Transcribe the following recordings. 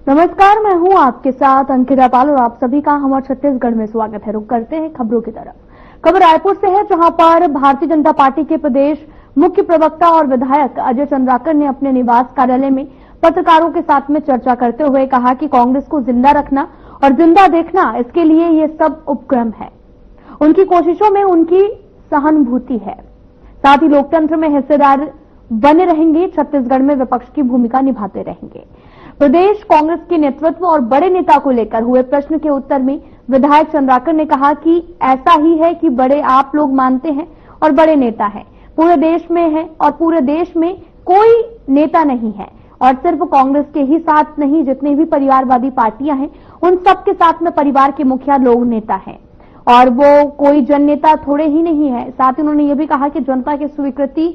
नमस्कार, मैं हूं आपके साथ अंकिता पाल और आप सभी का हमारे छत्तीसगढ़ में स्वागत है। रुक करते हैं खबरों की तरफ। खबर रायपुर से है, जहां पर भारतीय जनता पार्टी के प्रदेश मुख्य प्रवक्ता और विधायक अजय चंद्राकर ने अपने निवास कार्यालय में पत्रकारों के साथ में चर्चा करते हुए कहा कि कांग्रेस को जिंदा रखना और जिंदा देखना, इसके लिए ये सब उपक्रम है। उनकी कोशिशों में उनकी सहानुभूति है, साथ ही लोकतंत्र में हिस्सेदार बने रहेंगे, छत्तीसगढ़ में विपक्ष की भूमिका निभाते रहेंगे। प्रदेश कांग्रेस के नेतृत्व और बड़े नेता को लेकर हुए प्रश्न के उत्तर में विधायक चंद्राकर ने कहा कि ऐसा ही है कि बड़े आप लोग मानते हैं और बड़े नेता हैं, पूरे देश में है और पूरे देश में कोई नेता नहीं है, और सिर्फ कांग्रेस के ही साथ नहीं, जितने भी परिवारवादी पार्टियां हैं उन सबके साथ में परिवार के मुखिया लोग नेता हैं और वो कोई जन नेता थोड़े ही नहीं है। साथ ही उन्होंने ये भी कहा कि जनता की स्वीकृति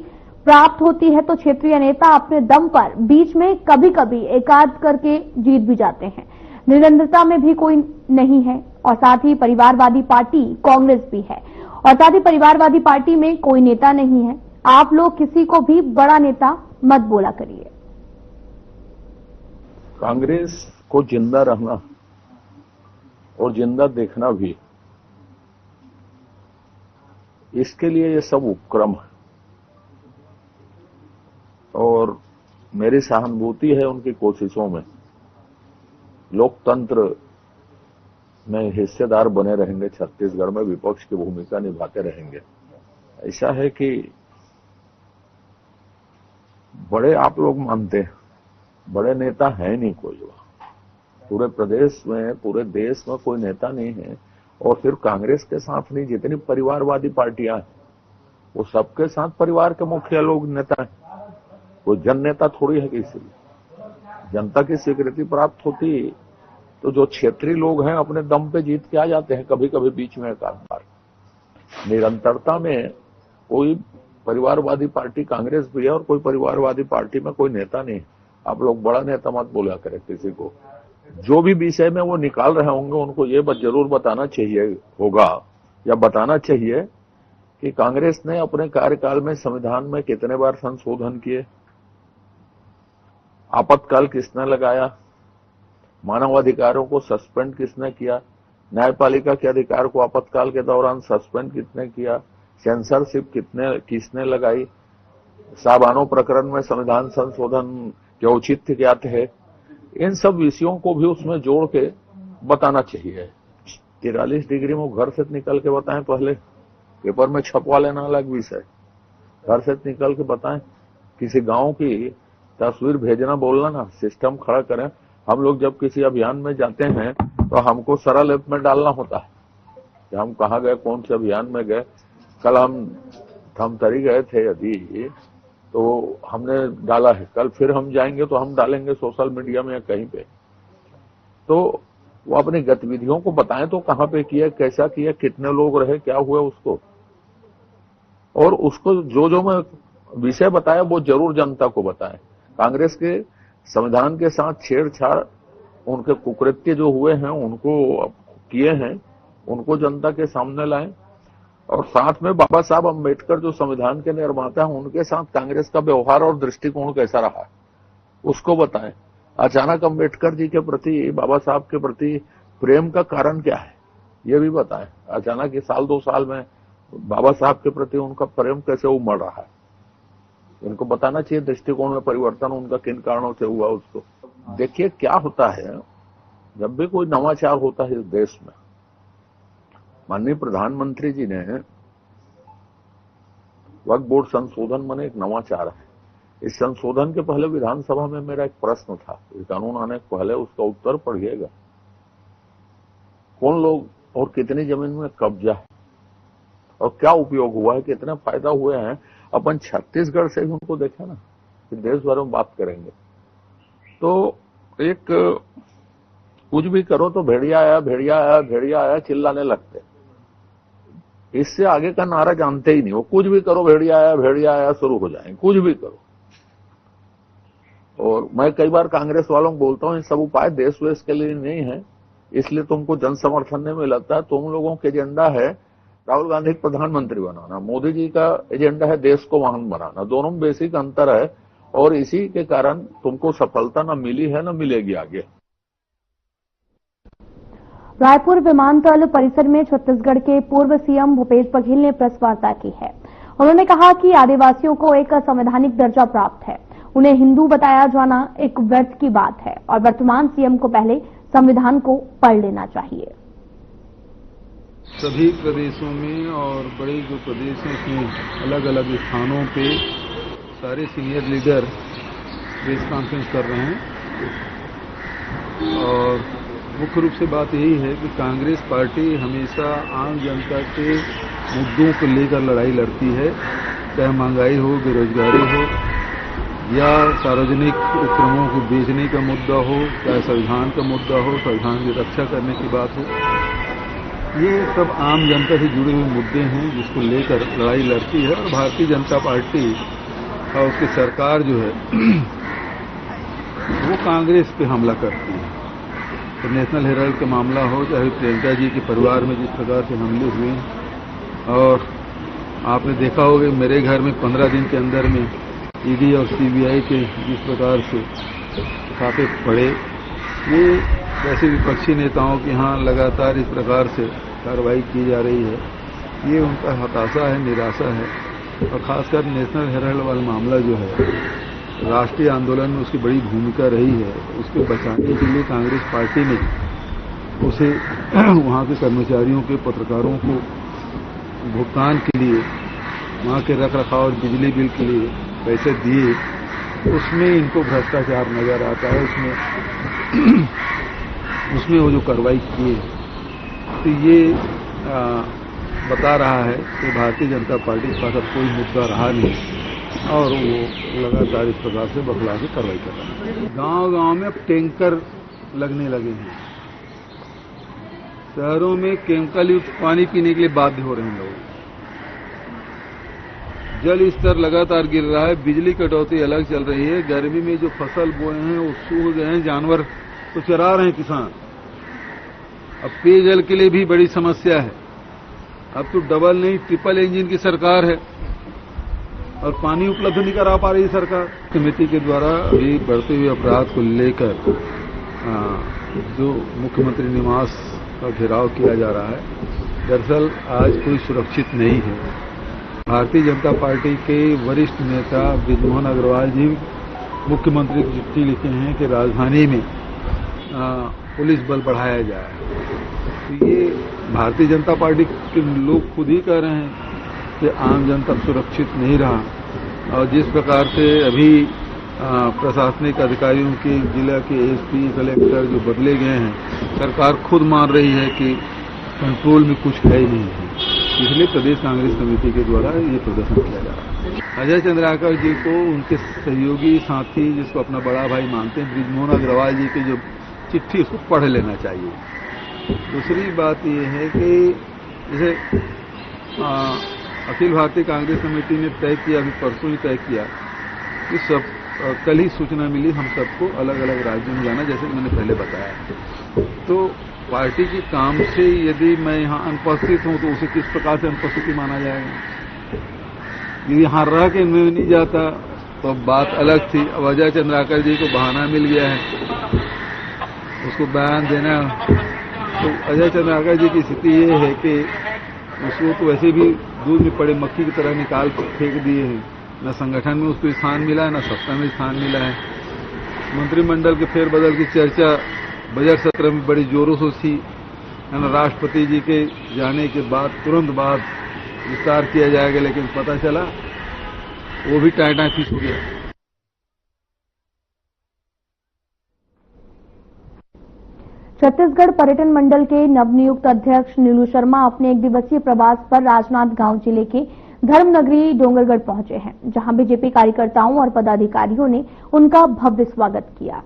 प्राप्त होती है तो क्षेत्रीय नेता अपने दम पर बीच में कभी कभी एकाध करके जीत भी जाते हैं। निरंतरता में भी कोई नहीं है और साथ ही परिवारवादी पार्टी कांग्रेस भी है और साथ ही परिवारवादी पार्टी में कोई नेता नहीं है। आप लोग किसी को भी बड़ा नेता मत बोला करिए। कांग्रेस को जिंदा रहना और जिंदा देखना भी, इसके लिए ये सब उपक्रम है और मेरी सहानुभूति है उनकी कोशिशों में। लोकतंत्र में हिस्सेदार बने रहेंगे, छत्तीसगढ़ में विपक्ष की भूमिका निभाते रहेंगे। ऐसा है कि बड़े आप लोग मानते हैं, बड़े नेता है नहीं कोई वहां। पूरे प्रदेश में, पूरे देश में कोई नेता नहीं है और सिर्फ कांग्रेस के साथ नहीं, जितनी परिवारवादी पार्टियां हैं वो सबके साथ परिवार के मुखिया लोग नेता हैं। कोई जन नेता थोड़ी है किसी। जनता की स्वीकृति प्राप्त होती तो जो क्षेत्रीय लोग हैं अपने दम पे जीत के आ जाते हैं, कभी कभी बीच में एक आध बार। निरंतरता में कोई परिवारवादी पार्टी कांग्रेस भी है और कोई परिवारवादी पार्टी में कोई नेता नहीं। आप लोग बड़ा नेता मत बोला करें किसी को। जो भी विषय में वो निकाल रहे होंगे उनको ये जरूर बताना चाहिए होगा या बताना चाहिए कि कांग्रेस ने अपने कार्यकाल में संविधान में कितने बार संशोधन किए, आपातकाल किसने लगाया, मानवाधिकारों को सस्पेंड किसने किया, न्यायपालिका के अधिकार को आपातकाल के दौरान सस्पेंड किसने किया, सेंसरशिप किसने लगाई, साबानो प्रकरण में संविधान संशोधन के औचित्य क्या थे। इन सब विषयों को भी उसमें जोड़ के बताना चाहिए। 43 डिग्री में घर से निकल के बताएं, पहले पेपर में छपवा लेना अलग विषय, घर से निकल के बताएं। किसी गांव की तस्वीर भेजना, बोलना ना, सिस्टम खड़ा करें। हम लोग जब किसी अभियान में जाते हैं तो हमको सरल ऐप में डालना होता है कि हम कहाँ गए, कौन से अभियान में गए। कल हम धमतरी गए थे यदि तो हमने डाला है, कल फिर हम जाएंगे तो हम डालेंगे सोशल मीडिया में या कहीं पे। तो वो अपनी गतिविधियों को बताएं तो कहाँ पे किया, कैसा किया, कितने लोग रहे, क्या हुआ उसको, और उसको जो मैं विषय बताया वो जरूर जनता को बताएं। कांग्रेस के संविधान के साथ छेड़छाड़, उनके कुकृत्य जो हुए हैं, उनको किए हैं, उनको जनता के सामने लाएं और साथ में बाबा साहब अम्बेडकर जो संविधान के निर्माता हैं उनके साथ कांग्रेस का व्यवहार और दृष्टिकोण कैसा रहा उसको बताएं। अचानक अम्बेडकर जी के प्रति, बाबा साहब के प्रति प्रेम का कारण क्या है ये भी बताएं। अचानक ये साल 2 साल में बाबा साहब के प्रति उनका प्रेम कैसे उमड़ रहा है, इनको बताना चाहिए। दृष्टिकोण में परिवर्तन उनका किन कारणों से हुआ उसको देखिए। क्या होता है, जब भी कोई नवाचार होता है इस देश में, माननीय प्रधानमंत्री जी ने वक्फ बोर्ड संशोधन माने एक नवाचार है। इस संशोधन के पहले विधानसभा में मेरा एक प्रश्न था, इस कानून आने के पहले, उसका उत्तर पढ़िएगा। कौन लोग और कितनी जमीन में कब्जा है और क्या उपयोग हुआ है, कितने फायदा हुए हैं। अपन छत्तीसगढ़ से ही उनको देखे ना, फिर देश भर में बात करेंगे। तो एक कुछ भी करो तो भेड़िया आया, भेड़िया आया, भेड़िया आया चिल्लाने लगते। इससे आगे का नारा जानते ही नहीं। वो कुछ भी करो, भेड़िया आया शुरू हो जाए, कुछ भी करो। और मैं कई बार कांग्रेस वालों को बोलता हूं, ये सब उपाय देश वेश के लिए नहीं है, इसलिए तुमको जन समर्थन नहीं मिलता। तुम लोगों का एजेंडा है राहुल गांधी को प्रधानमंत्री बनाना, मोदी जी का एजेंडा है देश को महान बनाना। दोनों में बेसिक अंतर है और इसी के कारण तुमको सफलता न मिली है न मिलेगी आगे। रायपुर विमानतल परिसर में छत्तीसगढ़ के पूर्व सीएम भूपेश बघेल ने प्रेस वार्ता की है। उन्होंने कहा कि आदिवासियों को एक संवैधानिक दर्जा प्राप्त है, उन्हें हिंदू बताया जाना एक व्यर्थ की बात है और वर्तमान सीएम को पहले संविधान को पढ़ लेना चाहिए। सभी प्रदेशों में और बड़े जो प्रदेशों के अलग अलग स्थानों पे सारे सीनियर लीडर प्रेस कॉन्फ्रेंस कर रहे हैं और मुख्य रूप से बात यही है कि कांग्रेस पार्टी हमेशा आम जनता के मुद्दों को लेकर लड़ाई लड़ती है, चाहे महंगाई हो, बेरोजगारी हो या सार्वजनिक उपक्रमों को बेचने का मुद्दा हो, चाहे संविधान का मुद्दा हो, संविधान की रक्षा करने की बात हो। ये सब आम जनता से जुड़े हुए मुद्दे हैं जिसको लेकर लड़ाई लड़ती है और भारतीय जनता पार्टी और उसकी सरकार जो है वो कांग्रेस पे हमला करती है। तो नेशनल हेराल्ड का मामला हो, चाहे प्रियंका जी के परिवार में जिस प्रकार से हमले हुए और आपने देखा होगा मेरे घर में 15 दिन के अंदर में ईडी और सीबीआई के जिस प्रकार से छापे पड़े, ये वैसे विपक्षी नेताओं के यहाँ लगातार इस प्रकार से कार्रवाई की जा रही है, ये उनका हताशा है, निराशा है। और खासकर नेशनल हेराल्ड वाला मामला जो है राष्ट्रीय आंदोलन में उसकी बड़ी भूमिका रही है, उसके बचाने के लिए कांग्रेस पार्टी ने उसे वहाँ के कर्मचारियों के पत्रकारों को भुगतान के लिए वहाँ के रखरखाव और बिजली बिल के लिए पैसे दिए, उसमें इनको भ्रष्टाचार नजर आता है। उसमें वो जो कार्रवाई किए तो ये बता रहा है कि भारतीय जनता पार्टी के पास अब कोई मुद्दा रहा नहीं और वो लगातार इस प्रकार से बखला के कार्रवाई कर रहा है। गांव-गांव में अब टैंकर लगने लगे हैं, शहरों में केमिकल युक्त पानी पीने के लिए बाध्य हो रहे हैं लोग, जल स्तर लगातार गिर रहा है, बिजली कटौती अलग चल रही है, गर्मी में जो फसल बोए हैं वो सूख गए हैं, जानवर तो चरा रहे हैं किसान। अब पेयजल के लिए भी बड़ी समस्या है, अब तो डबल नहीं ट्रिपल इंजन की सरकार है और पानी उपलब्ध नहीं करा पा रही सरकार। समिति के द्वारा अभी बढ़ते हुए अपराध को लेकर जो मुख्यमंत्री निवास का घेराव किया जा रहा है, दरअसल आज कोई सुरक्षित नहीं है। भारतीय जनता पार्टी के वरिष्ठ नेता बृजमोहन अग्रवाल जी मुख्यमंत्री को चिट्ठी लिखे हैं कि राजधानी में पुलिस बल बढ़ाया जाए। तो ये भारतीय जनता पार्टी के लोग खुद ही कह रहे हैं कि आम जनता सुरक्षित नहीं रहा और जिस प्रकार से अभी प्रशासनिक अधिकारियों के जिला के एसपी कलेक्टर जो बदले गए हैं, सरकार खुद मान रही है कि कंट्रोल में कुछ है ही नहीं है, इसलिए प्रदेश कांग्रेस कमेटी के द्वारा ये प्रदर्शन किया जा रहा है। अजय चंद्राकर जी को उनके सहयोगी साथी जिसको अपना बड़ा भाई मानते हैं बृजमोहन अग्रवाल जी की जो चिट्ठी उसको पढ़ लेना चाहिए। दूसरी बात ये है कि जैसे अखिल भारतीय कांग्रेस कमेटी ने तय किया, अभी परसों ही तय किया कि सब कल ही सूचना मिली हम सबको अलग अलग राज्यों में जाना, जैसे कि मैंने पहले बताया। तो पार्टी के काम से यदि मैं यहाँ अनुपस्थित हूँ तो उसे किस प्रकार से अनुपस्थिति माना जाएगा। यदि यहाँ रह के मैं नहीं जाता तो बात अलग थी। अब अजय चंद्राकर जी को बहाना मिल गया है उसको बयान देना, तो अजय चंद्राकर जी की स्थिति ये है कि उसको तो वैसे भी दूध में पड़े मक्खी की तरह निकाल फेंक दिए हैं, न संगठन में उसको स्थान मिला है, न सत्ता में स्थान मिला है। मंत्रिमंडल के फेरबदल की चर्चा बजट सत्र में बड़ी जोरों से थी, राष्ट्रपति जी के जाने के बाद तुरंत बाद विस्तार किया जाएगा, लेकिन पता चला वो भी टाइटा फीस हो गया। छत्तीसगढ़ पर्यटन मंडल के नवनियुक्त अध्यक्ष नीलू शर्मा अपने एक दिवसीय प्रवास पर राजनांदगांव जिले के धर्मनगरी डोंगरगढ़ पहुंचे हैं, जहां बीजेपी कार्यकर्ताओं और पदाधिकारियों ने उनका भव्य स्वागत किया।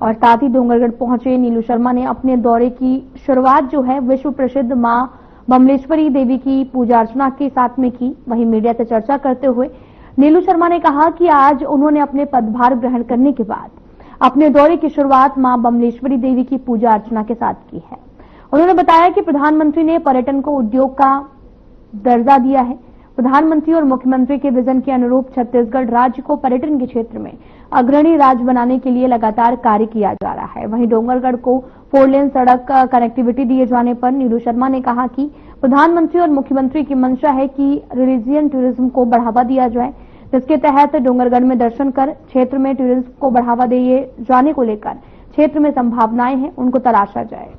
और साथ ही डोंगरगढ़ पहुंचे नीलू शर्मा ने अपने दौरे की शुरुआत जो है विश्व प्रसिद्ध मां बमलेश्वरी देवी की पूजा अर्चना के साथ में की। वहीं मीडिया से चर्चा करते हुए नीलू शर्मा ने कहा कि आज उन्होंने अपने पदभार ग्रहण करने के बाद अपने दौरे की शुरुआत मां बमलेश्वरी देवी की पूजा अर्चना के साथ की है। उन्होंने बताया कि प्रधानमंत्री ने पर्यटन को उद्योग का दर्जा दिया है। प्रधानमंत्री और मुख्यमंत्री के विजन के अनुरूप छत्तीसगढ़ राज्य को पर्यटन के क्षेत्र में अग्रणी राज्य बनाने के लिए लगातार कार्य किया जा रहा है। वहीं डोंगरगढ़ को 4 लेन सड़क कनेक्टिविटी दिए जाने पर नीलू शर्मा ने कहा कि प्रधानमंत्री और मुख्यमंत्री की मंशा है कि रिलीजियन टूरिज्म को बढ़ावा दिया जाए, जिसके तहत डोंगरगढ़ में दर्शन कर क्षेत्र में टूरिज्म को बढ़ावा दिए जाने को लेकर क्षेत्र में संभावनाएं हैं, उनको तलाशा जाए।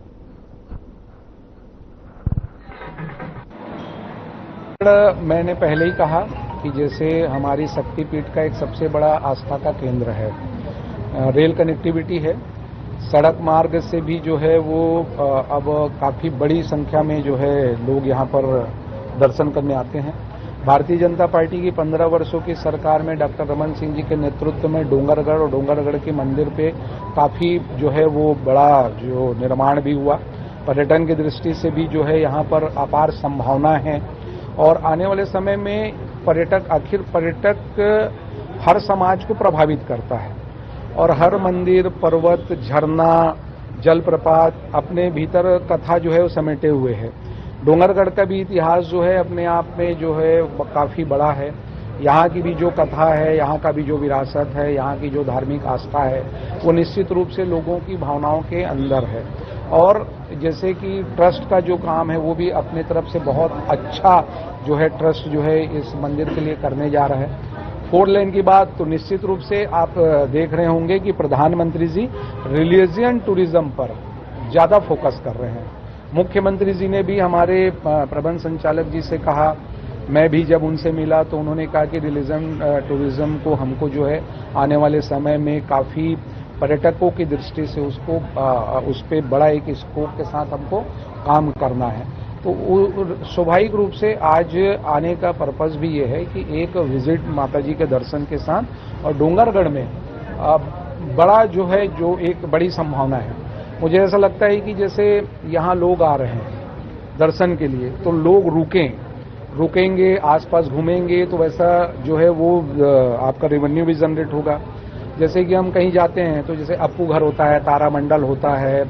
मैंने पहले ही कहा कि जैसे हमारी शक्तिपीठ का एक सबसे बड़ा आस्था का केंद्र है, रेल कनेक्टिविटी है, सड़क मार्ग से भी जो है वो अब काफी बड़ी संख्या में जो है लोग यहाँ पर दर्शन करने आते हैं। भारतीय जनता पार्टी की 15 वर्षों की सरकार में डॉक्टर रमन सिंह जी के नेतृत्व में डोंगरगढ़ और डोंगरगढ़ के मंदिर पे काफी जो है वो बड़ा जो निर्माण भी हुआ। पर्यटन की दृष्टि से भी जो है यहाँ पर अपार संभावना है और आने वाले समय में पर्यटक हर समाज को प्रभावित करता है और हर मंदिर, पर्वत, झरना, जलप्रपात अपने भीतर कथा जो है वो समेटे हुए है। डोंगरगढ़ का भी इतिहास जो है अपने आप में जो है काफी बड़ा है। यहाँ की भी जो कथा है, यहाँ का भी जो विरासत है, यहाँ की जो धार्मिक आस्था है, वो निश्चित रूप से लोगों की भावनाओं के अंदर है। और जैसे कि ट्रस्ट का जो काम है वो भी अपने तरफ से बहुत अच्छा जो है ट्रस्ट जो है इस मंदिर के लिए करने जा रहा है। 4 लेन की बात तो निश्चित रूप से आप देख रहे होंगे कि प्रधानमंत्री जी रिलीजियन टूरिज्म पर ज्यादा फोकस कर रहे हैं। मुख्यमंत्री जी ने भी हमारे प्रबंध संचालक जी से कहा, मैं भी जब उनसे मिला तो उन्होंने कहा कि रिलीजन टूरिज्म को हमको जो है आने वाले समय में काफी पर्यटकों की दृष्टि से उस पे बड़ा एक स्कोप के साथ हमको काम करना है। तो स्वाभाविक रूप से आज आने का पर्पस भी ये है कि एक विजिट माताजी के दर्शन के साथ और डोंगरगढ़ में बड़ा जो है जो एक बड़ी संभावना है। मुझे ऐसा लगता है कि जैसे यहाँ लोग आ रहे हैं दर्शन के लिए तो लोग रुकेंगे, आसपास घूमेंगे, तो वैसा जो है वो आपका रेवेन्यू भी जनरेट होगा। जैसे कि हम कहीं जाते हैं तो जैसे अप्पू घर होता है, तारामंडल होता है,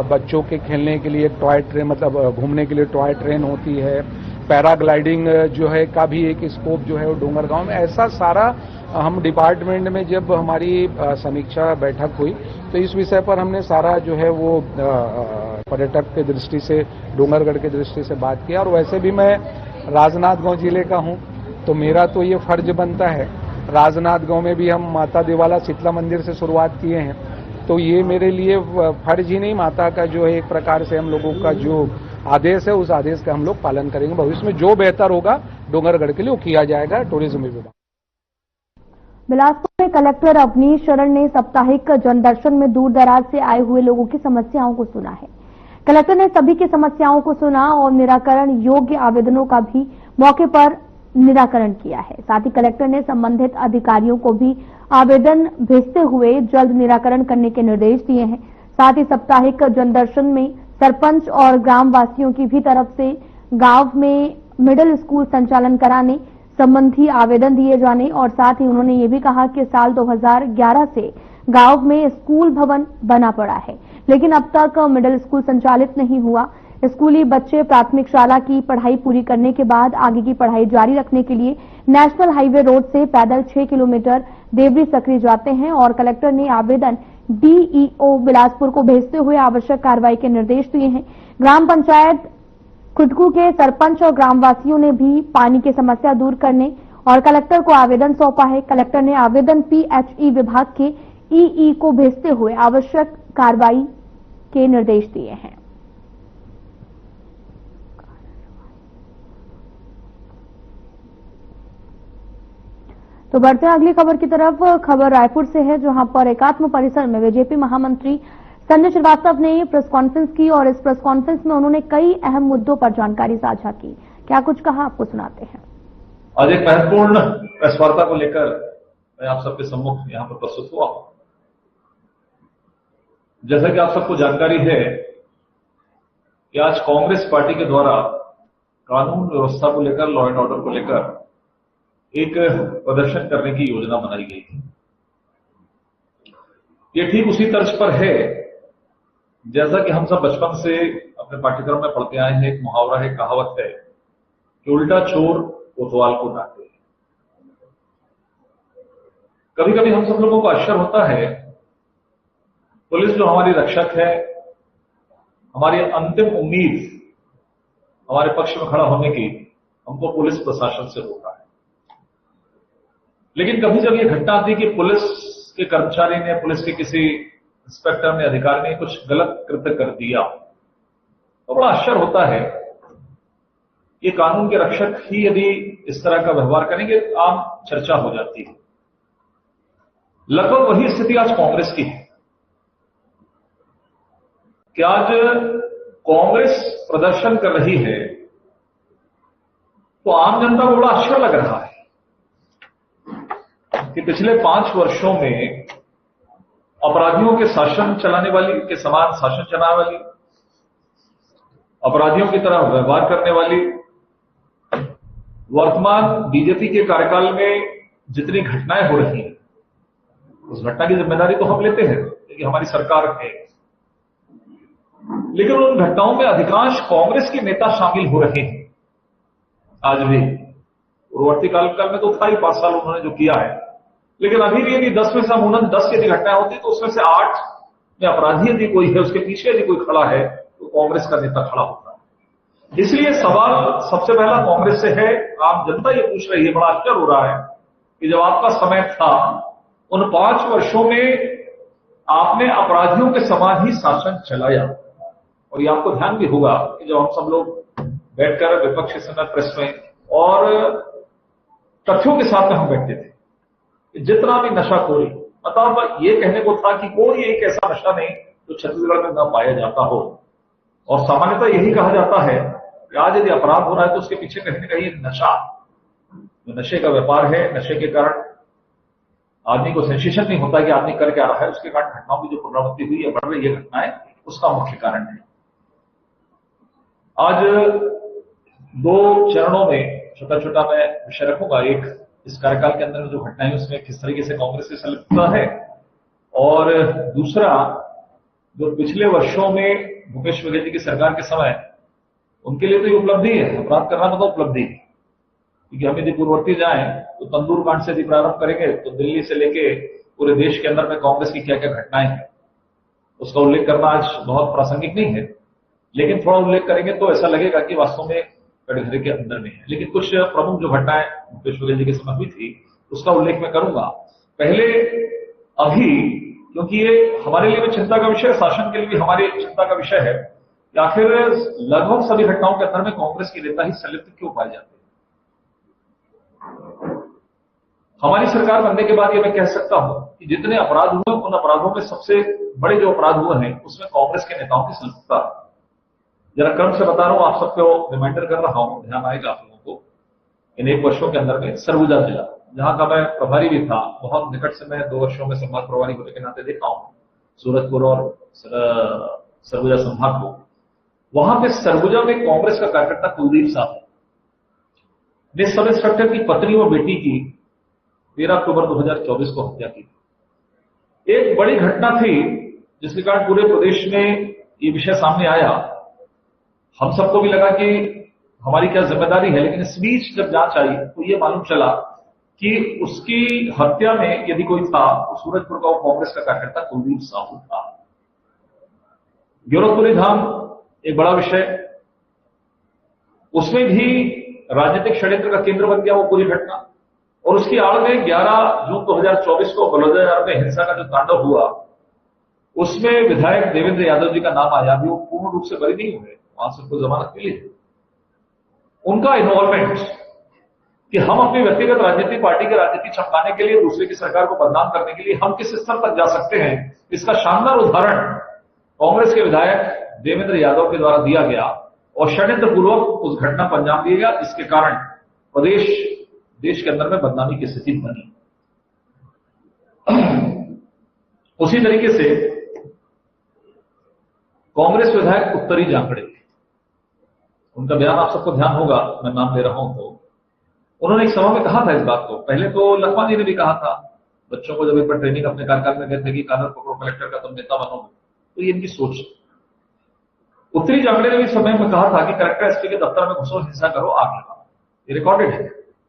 बच्चों के खेलने के लिए टॉय ट्रेन मतलब घूमने के लिए टॉय ट्रेन होती है, पैराग्लाइडिंग जो है का भी एक स्कोप जो है वो डोंगरगांव में। ऐसा सारा हम डिपार्टमेंट में जब हमारी समीक्षा बैठक हुई तो इस विषय पर हमने सारा जो है वो पर्यटक की दृष्टि से, डोंगरगढ़ की दृष्टि से बात किया। और वैसे भी मैं राजनांदगांव जिले का हूं तो मेरा तो ये फर्ज बनता है। राजनांदगांव में भी हम माता देवाला शीतला मंदिर से शुरुआत किए हैं, तो ये मेरे लिए फर्ज ही नहीं, माता का जो है एक प्रकार से हम लोगों का जो आदेश है उस आदेश का हम लोग पालन करेंगे। भविष्य में जो बेहतर होगा डोंगरगढ़ के लिए वो किया जाएगा टूरिज्म विभाग। बिलासपुर में कलेक्टर अवनीश शरण ने साप्ताहिक जनदर्शन में दूर दराज से आए हुए लोगों की समस्याओं को सुना है। कलेक्टर ने सभी की समस्याओं को सुना और निराकरण योग्य आवेदनों का भी मौके पर निराकरण किया है। साथ ही कलेक्टर ने संबंधित अधिकारियों को भी आवेदन भेजते हुए जल्द निराकरण करने के निर्देश दिए हैं। साथ ही साप्ताहिक जनदर्शन में सरपंच और ग्रामवासियों की भी तरफ से गांव में मिडिल स्कूल संचालन कराने संबंधी आवेदन दिए जाने और साथ ही उन्होंने ये भी कहा कि साल 2011 से गांव में स्कूल भवन बना पड़ा है, लेकिन अब तक मिडिल स्कूल संचालित नहीं हुआ। स्कूली बच्चे प्राथमिक शाला की पढ़ाई पूरी करने के बाद आगे की पढ़ाई जारी रखने के लिए नेशनल हाईवे रोड से पैदल 6 किलोमीटर देवरी सकरी जाते हैं और कलेक्टर ने आवेदन डीईओ बिलासपुर को भेजते हुए आवश्यक कार्रवाई के निर्देश दिए हैं। ग्राम पंचायत खुटकू के सरपंच और ग्रामवासियों ने भी पानी की समस्या दूर करने और कलेक्टर को आवेदन सौंपा है। कलेक्टर ने आवेदन पीएचई विभाग के ईई को भेजते हुए आवश्यक कार्रवाई के निर्देश दिए हैं। तो बढ़ते हैं अगली खबर की तरफ। खबर रायपुर से है, जहां पर एकात्म परिसर में बीजेपी महामंत्री संजय श्रीवास्तव ने प्रेस कॉन्फ्रेंस की और इस प्रेस कॉन्फ्रेंस में उन्होंने कई अहम मुद्दों पर जानकारी साझा की। क्या कुछ कहा, आपको सुनाते हैं। आज एक महत्वपूर्ण प्रेस वार्ता को लेकर मैं आप सबके सम्मुख यहां पर प्रस्तुत हुआ हूं। जैसा कि आप सबको जानकारी है कि आज कांग्रेस पार्टी के द्वारा कानून व्यवस्था को लेकर, लॉ एंड ऑर्डर को लेकर एक प्रदर्शन करने की योजना बनाई गई थी। ये ठीक उसी तर्ज पर है जैसा कि हम सब बचपन से अपने पाठ्यक्रम में पढ़ते आए हैं। एक मुहावरा है, कहावत है कि उल्टा चोर कोतवाल को डांटे। कभी कभी हम सब लोगों को आश्चर्य होता है, पुलिस जो हमारी रक्षक है, हमारी अंतिम उम्मीद हमारे पक्ष में खड़ा होने की हमको पुलिस प्रशासन से रोका है। लेकिन कभी जब ये घटना आती कि पुलिस के कर्मचारी ने, पुलिस के किसी इंस्पेक्टर ने, अधिकारी ने कुछ गलत कृत्य कर दिया, तो बड़ा आश्चर्य होता है। ये कानून के रक्षक ही यदि इस तरह का व्यवहार करेंगे, आम चर्चा हो जाती है। लगभग वही स्थिति आज कांग्रेस की है कि आज कांग्रेस प्रदर्शन कर रही है तो आम जनता को बड़ा आश्चर्य लग रहा है कि पिछले 5 वर्षों में अपराधियों के शासन चलाने वाली के समान शासन चलाने वाली, अपराधियों की तरह व्यवहार करने वाली, वर्तमान बीजेपी के कार्यकाल में जितनी घटनाएं हो रही हैं, उस घटना की जिम्मेदारी तो हम लेते हैं कि हमारी सरकार है, लेकिन उन घटनाओं में अधिकांश कांग्रेस के नेता शामिल हो रहे हैं। आज भी पूर्ववर्ती काल में तो था ही 5 साल उन्होंने जो किया है, लेकिन अभी भी यदि 10 में से अमूमन 10 यदि घटनाएं होती तो उसमें से 8 में अपराधी यदि कोई है, उसके पीछे यदि कोई खड़ा है तो कांग्रेस का नेता खड़ा होता है। इसलिए सवाल सबसे पहला कांग्रेस से है। आम जनता ये पूछ रही है, बड़ा आश्चर्य हो रहा है कि जब आपका समय था उन 5 वर्षों में आपने अपराधियों के समान ही शासन चलाया। और ये आपको ध्यान भी होगा कि जब हम सब लोग बैठकर विपक्ष के समय प्रेस में और तथ्यों के साथ में हम बैठते थे, जितना भी नशाखोरी, मतलब ये कहने को था कि कोई एक ऐसा नशा नहीं जो छत्तीसगढ़ में न पाया जाता हो। और सामान्यतः यही कहा जाता है कि आज यदि अपराध हो रहा है तो उसके पीछे कहीं न कहीं नशा, जो नशे का व्यापार है, नशे के कारण आदमी को सेंसेशन नहीं होता कि आदमी कर क्या रहा है, उसके कारण घटनाओं की जो पुनरावृत्ति हुई है, बढ़ रही है घटनाएं, उसका मुख्य कारण है। आज 2 चरणों में छोटा छोटा मैं विषय रखूंगा। एक, इस कार्यकाल के अंदर जो घटनाएं उसमें किस तरीके से कांग्रेस की संलिप्तता है, और दूसरा जो पिछले वर्षों में भूपेश बघेल जी की सरकार के समय उनके लिए तो ये उपलब्धि है, अपराध करना मतलब उपलब्धि है। क्योंकि हम यदि पूर्ववर्ती जाएं तो तंदूर कांड से यदि प्रारंभ करेंगे तो दिल्ली से लेके पूरे देश के अंदर में कांग्रेस की क्या क्या घटनाएं हैं उसका उल्लेख करना आज बहुत प्रासंगिक नहीं है, लेकिन थोड़ा उल्लेख करेंगे तो ऐसा लगेगा कि वास्तव में कटघरे के अंदर में है। लेकिन कुछ प्रमुख जो घटनाएं भूपेश बघेल जी के समय हुई थी उसका उल्लेख मैं करूंगा। पहले अभी, क्योंकि ये हमारे लिए भी चिंता का विषय, शासन के लिए भी हमारी चिंता का विषय है कि आखिर लगभग सभी घटनाओं के अंदर में कांग्रेस के नेता ही संलिप्त क्यों पाए जाते हैं। हमारी सरकार बनने के बाद ये मैं कह सकता हूं कि जितने अपराध हुए उन अपराधों में सबसे बड़े जो अपराध हुए हैं उसमें कांग्रेस के नेताओं की संलिप्तता है। जरा क्रम से बता रहा हूं, आप सबको रिमाइंडर कर रहा हूं, ध्यान आएगा आप लोगों को। इन 1 वर्षों के अंदर में सरगुजा जिला, जहां का मैं प्रभारी भी था, बहुत निकट से मैं 2 वर्षों में संभाग प्रभारी होने के नाते देखा हूं सूरजपुर और सरगुजा संभाग को। वहां पे सरगुजा में कांग्रेस का कार्यकर्ता कुलदीप साहब ने सब इंस्पेक्टर की पत्नी और बेटी की 13 अक्टूबर 2024 को हत्या की। एक बड़ी घटना थी जिसके कारण पूरे प्रदेश में ये विषय सामने आया। हम सबको भी लगा कि हमारी क्या जिम्मेदारी है, लेकिन इस बीच जब जांच आई तो ये मालूम चला कि उसकी हत्या में यदि कोई था तो सूरजपुर का वो कांग्रेस का कार्यकर्ता कुलदीप साहू था। गोरखपुरी धाम एक बड़ा विषय, उसमें भी राजनीतिक षड्यंत्र का केंद्र बन गया वो पूरी घटना। और उसकी आड़ में 11 जून 2024 को बलौदाबाजार में हिंसा का जो तांडव हुआ उसमें विधायक देवेंद्र यादव जी का नाम आया। भी वो पूर्ण रूप से बरी नहीं हुए, वहां से उनको जमानत मिली। उनका इन्वॉल्वमेंट कि हम अपनी व्यक्तिगत राजनीति, पार्टी की राजनीति चमकाने के लिए, दूसरे की सरकार को बदनाम करने के लिए हम किस स्तर तक जा सकते हैं, इसका शानदार उदाहरण कांग्रेस के विधायक देवेंद्र यादव के द्वारा दिया गया और षड्यंत्रपूर्वक उस घटना को अंजाम दिया गया। इसके कारण देश के अंदर में बदनामी की स्थिति बनी। उसी तरीके से कांग्रेस विधायक उत्तरी जांगड़े, उनका बयान आप सबको ध्यान होगा, मैं नाम ले रहा हूं तो उन्होंने एक सभा में कहा था इस बात को। पहले तो लखमा जी ने भी कहा था बच्चों को, जब एक बार ट्रेनिंग अपने कार्यकाल में गए थे कि कानून पकड़ो कलेक्टर का, तुम नेता बनोगे, तो ये इनकी सोच। उत्तरी जांगड़े ने भी समय में कहा था कि कलेक्टर एसपी के दफ्तर में घुसो, हिंसा करो, आग लगाओ। ये रिकॉर्डेड है,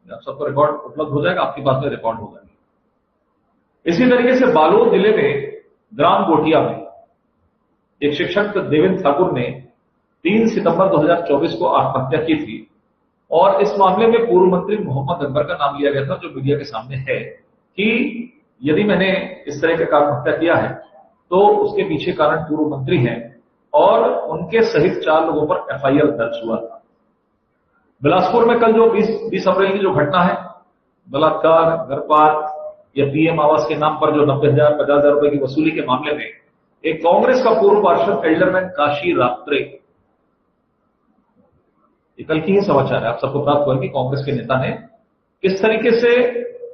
आप सबको रिकॉर्ड उपलब्ध हो जाएगा, आपके पास में रिकॉर्ड हो जाएगा। इसी तरीके से बालोद जिले में ग्राम गोटिया में एक शिक्षक देवेंद्र ठाकुर ने 3 सितंबर 2024 को आत्महत्या की थी और इस मामले में पूर्व मंत्री मोहम्मद अकबर का नाम लिया गया था, जो मीडिया के सामने है कि यदि मैंने इस तरह का आत्महत्या किया है तो उसके पीछे कारण पूर्व मंत्री हैं और उनके सहित 4 लोगों पर एफआईआर दर्ज हुआ था। बिलासपुर में कल जो 20 अप्रैल की जो घटना है, बलात्कार, गर्भपात या पीएम आवास के नाम पर जो 90,000 50,000 रुपए की वसूली के मामले में एक कांग्रेस का पूर्व पार्षद एल्डरमैन काशी रात्रे, ये कल की ही समाचार है, आप सबको प्राप्त हुआ कि कांग्रेस के नेता ने किस तरीके से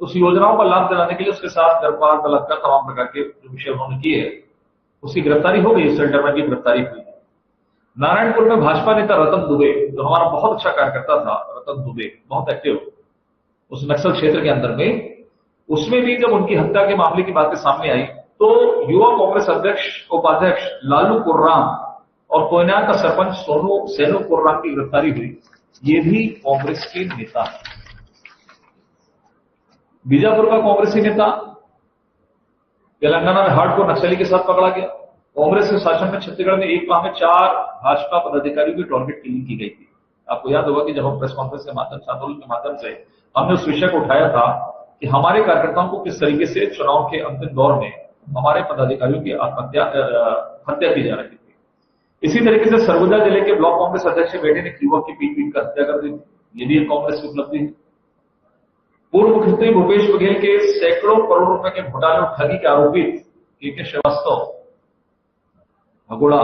उस योजनाओं का लाभ दिलाने के लिए उसके साथ गर्भपात, बलात्कार, तमाम प्रकार के जो विषय उन्होंने किए, उसकी गिरफ्तारी हो गई, उस एल्डरमैन की गिरफ्तारी हुई। नारायणपुर में भाजपा नेता रतन दुबे, जो हमारा बहुत अच्छा कार्यकर्ता था, रतन दुबे बहुत एक्टिव उस नक्सल क्षेत्र के अंदर में, उसमें भी जब उनकी हत्या के मामले की बातें सामने आई तो युवा कांग्रेस अध्यक्ष उपाध्यक्ष लालू कुर्राम और कोयना का सरपंच सेनू कुर्राम की गिरफ्तारी हुई। ये भी कांग्रेस के नेता हैं। बीजापुर का कांग्रेसी नेता तेलंगाना में हार्डकोर नक्सली के साथ पकड़ा गया। कांग्रेस के शासन में छत्तीसगढ़ में एक माह में 4 भाजपा पदाधिकारियों की टारगेट किलिंग की गई थी। आपको याद होगा कि जब हम प्रेस कॉन्फ्रेंस के माध्यम से, आंदोलन के माध्यम से हमने उस विषय को उठाया था कि हमारे कार्यकर्ताओं को किस तरीके से चुनाव के अंतिम दौर में हमारे पदाधिकारियों की हत्या की जा रही थी। इसी तरीके से सरगुजा जिले के ब्लॉक कांग्रेस अध्यक्ष के बेटे ने एक युवक की पीट कर हत्या कर दी थी। ये भी एक कांग्रेस की उपलब्धि है। पूर्व मुख्यमंत्री भूपेश बघेल के सैकड़ों करोड़ रुपए के घोटाले और ठगी के आरोपित के श्रीवास्तव भगोड़ा,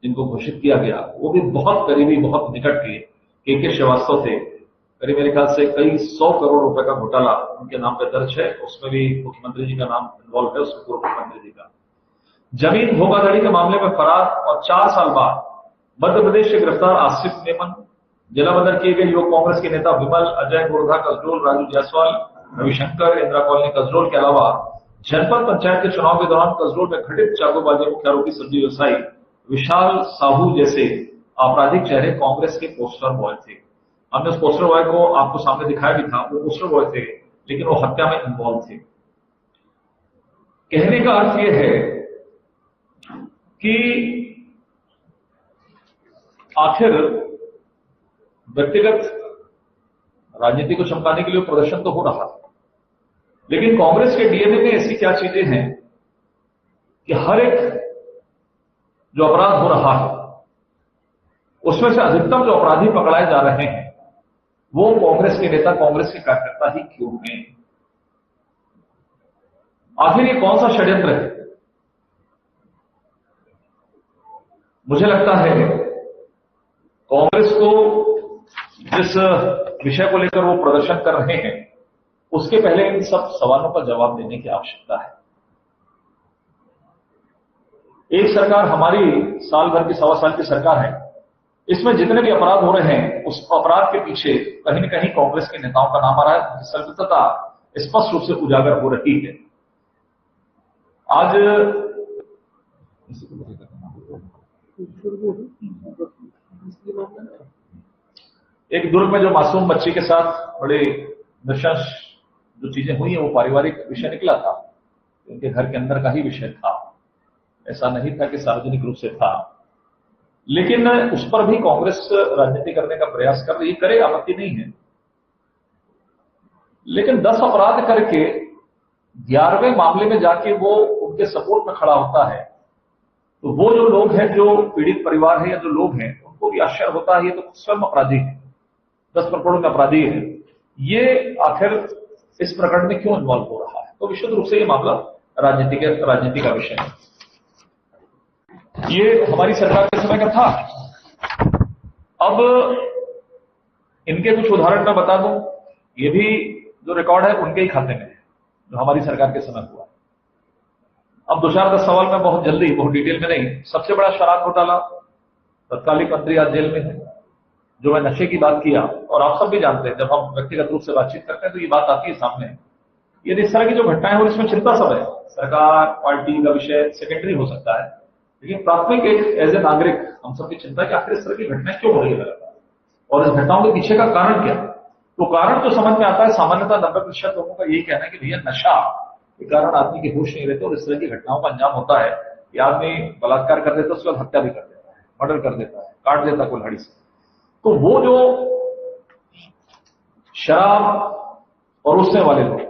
जिनको घोषित किया गया, वो भी बहुत करीबी, बहुत निकट के श्रीवास्तव थे। करीब मेरे ख्याल से कई 100 करोड़ रुपए का घोटाला उनके नाम पर दर्ज है। उसमें भी मुख्यमंत्री जी का नाम इन्वॉल्व है, उसमें पूर्व मुख्यमंत्री जी का। जमीन धोखाधड़ी के मामले में फरार और 4 साल बाद मध्य प्रदेश से गिरफ्तार आसिफ मेमन, जिला बंदर किए गए युवक कांग्रेस के नेता विमल, अजय गोरधा कसडोल, राजू जायसवाल, रविशंकर, इंदिरा कॉलोनी कसडोल के अलावा जनपद पंचायत के चुनाव के दौरान कसडोल में घटित चाकूबाजी मुख्य आरोपी सब्जी व्यवसायी विशाल साहू जैसे आपराधिक चेहरे कांग्रेस के पोस्टर बॉय थे। हमने उस पोस्टर बॉय को आपको सामने दिखाया भी था। वो पोस्टर बॉय थे, लेकिन वो हत्या में इन्वॉल्व थे। कहने का अर्थ यह है कि आखिर व्यक्तिगत राजनीति को चमकाने के लिए प्रदर्शन तो हो रहा, लेकिन कांग्रेस के डीएनए में ऐसी क्या चीजें हैं कि हर एक जो अपराध हो रहा है उसमें से अधिकतम जो अपराधी पकड़ाए जा रहे हैं वो कांग्रेस के नेता, कांग्रेस के कार्यकर्ता ही क्यों हैं? आखिर ये कौन सा षड्यंत्र है? मुझे लगता है कांग्रेस को जिस विषय को लेकर वो प्रदर्शन कर रहे हैं उसके पहले इन सब सवालों का जवाब देने की आवश्यकता है। एक सरकार हमारी साल भर की, 1.25 साल की सरकार है। इसमें जितने भी अपराध हो रहे हैं उस अपराध के पीछे कहीं न कहीं कांग्रेस के नेताओं का नाम आ रहा है। संलिप्तता स्पष्ट रूप से उजागर हो रही है। आज एक दुर्ग में जो मासूम बच्ची के साथ बड़े नृशंस जो चीजें हुई हैं वो पारिवारिक विषय निकला था, उनके घर के अंदर का ही विषय था, ऐसा नहीं था कि सार्वजनिक रूप से था। लेकिन उस पर भी कांग्रेस राजनीति करने का प्रयास कर रही है, करे, आपत्ति नहीं है। लेकिन 10 अपराध करके 11वें मामले में जाके वो उनके सपोर्ट में खड़ा होता है, तो वो जो लोग हैं, जो पीड़ित परिवार है या जो लोग हैं, उनको भी आश्चर्य होता है ये तो स्वयं अपराधी है, 10 प्रकरणों में अपराधी है, ये आखिर इस प्रकरण में क्यों इन्वॉल्व हो रहा है? तो विशुद्ध रूप से ये मामला राजनीति का विषय है। ये हमारी सरकार के समय का था। अब इनके कुछ उदाहरण मैं बता दूं, ये भी जो रिकॉर्ड है उनके ही खाते में है जो हमारी सरकार के समय हुआ। अब 2-4 सवाल में बहुत जल्दी, बहुत डिटेल में नहीं। सबसे बड़ा शराब घोटाला, तत्कालीन मंत्री आज जेल में है। जो मैं नशे की बात किया, और आप सब भी जानते हैं, जब हम व्यक्तिगत रूप से बातचीत करते हैं तो ये बात आती है सामने। यदि इस तरह की जो घटनाएं हो, इसमें चिंता सब है। सरकार, पार्टी का विषय सेकेंडरी हो सकता है, लेकिन प्राथमिक एक एज ए नागरिक हम सबकी चिंता है कि आखिर इस तरह की घटनाएं क्यों हो रही है लगातार, और इस घटनाओं के पीछे का कारण क्या है? तो कारण तो समझ में आता है। सामान्यतः 90% लोगों का यही कहना है कि भैया नशा के कारण आदमी के होश नहीं रहते और इस तरह की घटनाओं का अंजाम होता है। ये आदमी बलात्कार कर देता है, उसके बाद हत्या भी कर देता है, मर्डर कर देता है, काट देता है कुल्हाड़ी से। तो वो जो शराब और उसने वाले लोग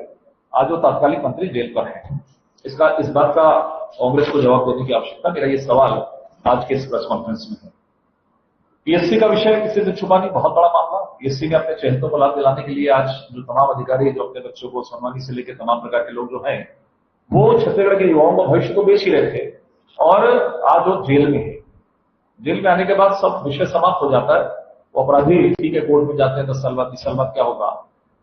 आज वो तात्कालिक मंत्री जेल पर हैं, इस बात का कांग्रेस को जवाब देने की आवश्यकता, मेरा ये सवाल आज के इस प्रेस कॉन्फ्रेंस में है। पीएससी का विषय किसी से छुपा नहीं, बहुत बड़ा मामला। पीएससी ने अपने चहेतों को लाभ दिलाने के लिए आज जो तमाम अधिकारी जो अपने बच्चों को सोनवानी से लेकर तमाम प्रकार के लोग जो हैं वो छत्तीसगढ़ के युवाओं को भविष्य को बेच ही रहे थे, और आज वो जेल में है। जेल में आने के बाद सब विषय समाप्त हो जाता है, वो अपराधी ठीक है कोर्ट में जाते हैं 10 साल बाद 20 साल बाद क्या होगा,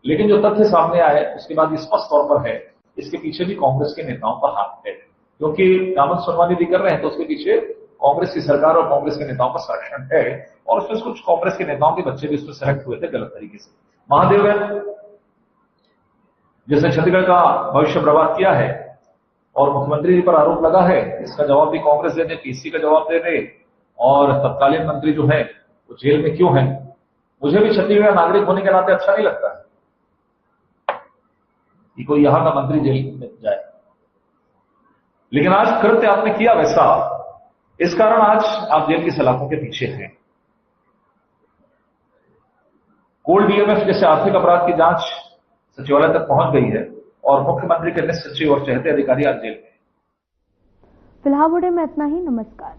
लेकिन जो तथ्य सामने आए उसके बाद स्पष्ट तौर पर है इसके पीछे भी कांग्रेस के नेताओं का हाथ है, क्योंकि कानून सुनवाई भी कर रहे हैं तो उसके पीछे कांग्रेस की सरकार और कांग्रेस के नेताओं का शासन है, और उसमें कुछ कांग्रेस के नेताओं के बच्चे भी उसमें सेलेक्ट हुए थे गलत तरीके से। महादेव जिसने छत्तीसगढ़ का भविष्य बर्बाद किया है और मुख्यमंत्री जी पर आरोप लगा है, इसका जवाब भी कांग्रेस दे दे, पीसी का जवाब दे दे, और तत्कालीन मंत्री जो है वो जेल में क्यों है। मुझे भी छत्तीसगढ़ नागरिक होने के नाते अच्छा नहीं लगता है कि कोई यहां का मंत्री जेल में जाए, लेकिन आज कृत्य आपने किया वैसा, इस कारण आज आप जेल की सलाखों के पीछे हैं। कोल्ड डीएमएफ जैसे आर्थिक अपराध की जांच सचिवालय तक पहुंच गई है और मुख्यमंत्री के निश्चित सचिव और चहेते अधिकारी आज जेल में। फिलहाल बुलेटिन में इतना ही। नमस्कार।